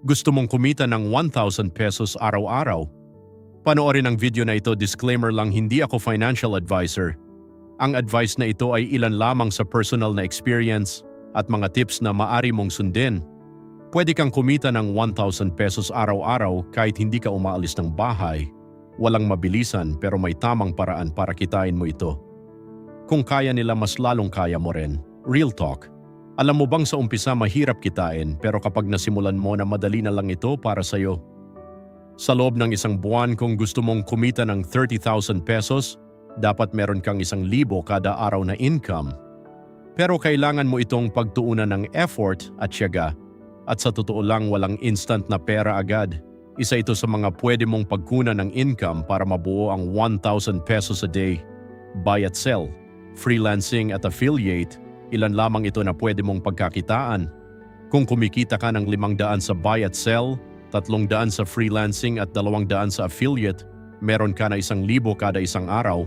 Gusto mong kumita ng 1,000 pesos araw-araw? Panoorin ang video na ito. Disclaimer lang, hindi ako financial advisor. Ang advice na ito ay ilan lamang sa personal na experience at mga tips na maari mong sundin. Pwede kang kumita ng 1,000 pesos araw-araw kahit hindi ka umaalis ng bahay. Walang mabilisan pero may tamang paraan para kitain mo ito. Kung kaya nila, mas lalong kaya mo rin. Real talk. Alam mo bang sa umpisa mahirap kitain, pero kapag nasimulan mo na, madali na lang ito para sa'yo. Sa loob ng isang buwan, kung gusto mong kumita ng 30,000 pesos, dapat meron kang 1,000 kada araw na income. Pero kailangan mo itong pagtuunan ng effort at tiyaga. At sa totoo lang, walang instant na pera agad. Isa ito sa mga pwede mong pagkunan ng income para mabuo ang 1,000 pesos a day. Buy at sell, freelancing at affiliate, ilan lamang ito na pwede mong pagkakitaan. Kung kumikita ka ng 500 sa buy at sell, 300 sa freelancing at 200 sa affiliate, meron ka na 1,000 kada isang araw.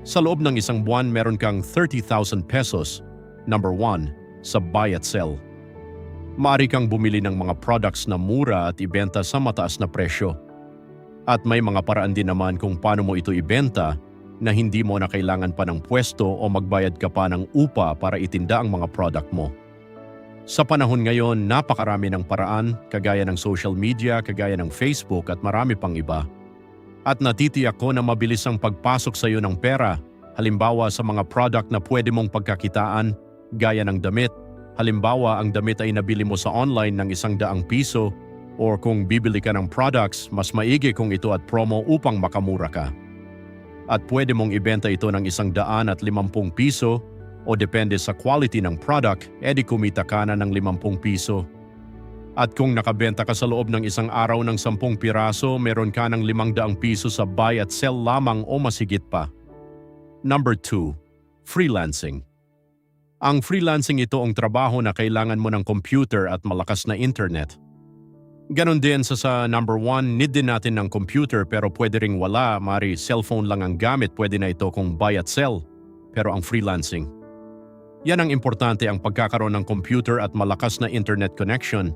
Sa loob ng isang buwan, meron kang 30,000 pesos. Number 1, sa buy at sell. Maaari kang bumili ng mga products na mura at ibenta sa mataas na presyo. At may mga paraan din naman kung paano mo ito ibenta na hindi mo na kailangan pa ng pwesto o magbayad ka pa ng upa para itinda ang mga product mo. Sa panahon ngayon, napakarami ng paraan, kagaya ng social media, kagaya ng Facebook at marami pang iba. At natitiyak ko na mabilis ang pagpasok sa iyo ng pera, halimbawa sa mga product na pwede mong pagkakitaan, gaya ng damit. Halimbawa, ang damit ay nabili mo sa online ng 100 piso, or kung bibili ka ng products, mas maigi kung ito at promo upang makamura ka. At pwede mong ibenta ito ng 150 piso, o depende sa quality ng product, edi kumita ka na ng 50 piso. At kung nakabenta ka sa loob ng isang araw ng 10 piraso, meron ka ng 500 piso sa buy at sell lamang o masigit pa. Number 2, freelancing. Ang freelancing, ito ang trabaho na kailangan mo ng computer at malakas na internet. Ganon din sa number 1, need din natin ng computer pero pwede ring wala, mari cellphone lang ang gamit, pwede na ito kung buy at sell. Pero ang freelancing, yan ang importante, ang pagkakaroon ng computer at malakas na internet connection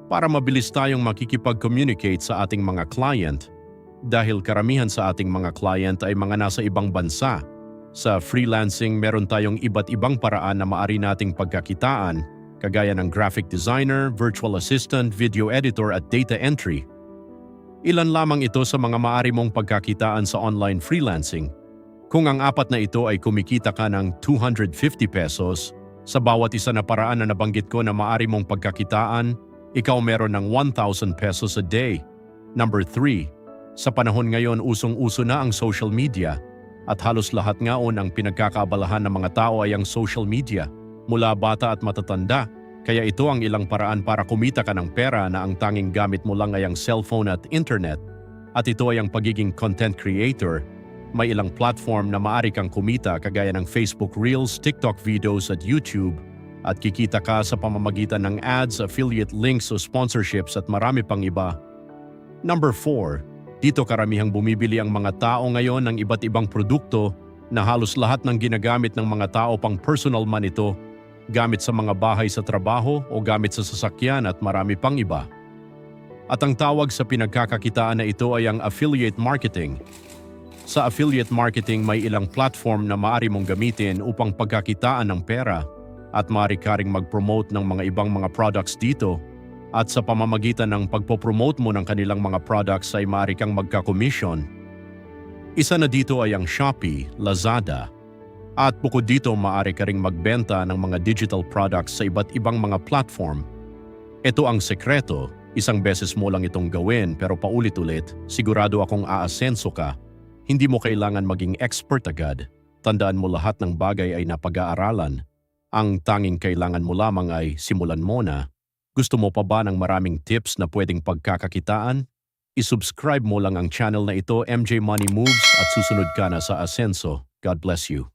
para mabilis tayong makikipag-communicate sa ating mga client. Dahil karamihan sa ating mga client ay mga nasa ibang bansa. Sa freelancing, meron tayong iba't ibang paraan na maari nating pagkakitaan, kagaya ng graphic designer, virtual assistant, video editor at data entry. Ilan lamang ito sa mga maari mong pagkakitaan sa online freelancing. Kung ang apat na ito ay kumikita ka ng 250 pesos, sa bawat isa na paraan na nabanggit ko na maari mong pagkakitaan, ikaw meron ng 1,000 pesos a day. Number 3, sa panahon ngayon usong-uso na ang social media at halos lahat ngaon ang pinagkakaabalahan ng mga tao ay ang social media. Mula bata at matatanda, kaya ito ang ilang paraan para kumita ka ng pera na ang tanging gamit mo lang ay ang cellphone at internet. At ito ay ang pagiging content creator. May ilang platform na maaari kang kumita kagaya ng Facebook Reels, TikTok videos at YouTube. At kikita ka sa pamamagitan ng ads, affiliate links o sponsorships at marami pang iba. Number 4, dito karamihang bumibili ang mga tao ngayon ng iba't ibang produkto na halos lahat ng ginagamit ng mga tao pang personal man ito, gamit sa mga bahay sa trabaho o gamit sa sasakyan at marami pang iba. At ang tawag sa pinagkakakitaan na ito ay ang affiliate marketing. Sa affiliate marketing, may ilang platform na maaari mong gamitin upang pagkakitaan ng pera at maaari ka ring mag-promote ng mga ibang mga products dito. At sa pamamagitan ng pagpopromote mo ng kanilang mga products ay maaari kang magka-commission. Isa na dito ay ang Shopee, Lazada. At bukod dito, maaari ka ring magbenta ng mga digital products sa iba't ibang mga platform. Ito ang sekreto, isang beses mo lang itong gawin pero paulit-ulit, sigurado akong aasenso ka. Hindi mo kailangan maging expert agad. Tandaan mo, lahat ng bagay ay napag-aaralan. Ang tanging kailangan mo lamang ay simulan mo na. Gusto mo pa ba ng maraming tips na pwedeng pagkakakitaan? I-subscribe mo lang ang channel na ito, MJ Money Moves, at susunod ka na sa asenso. God bless you.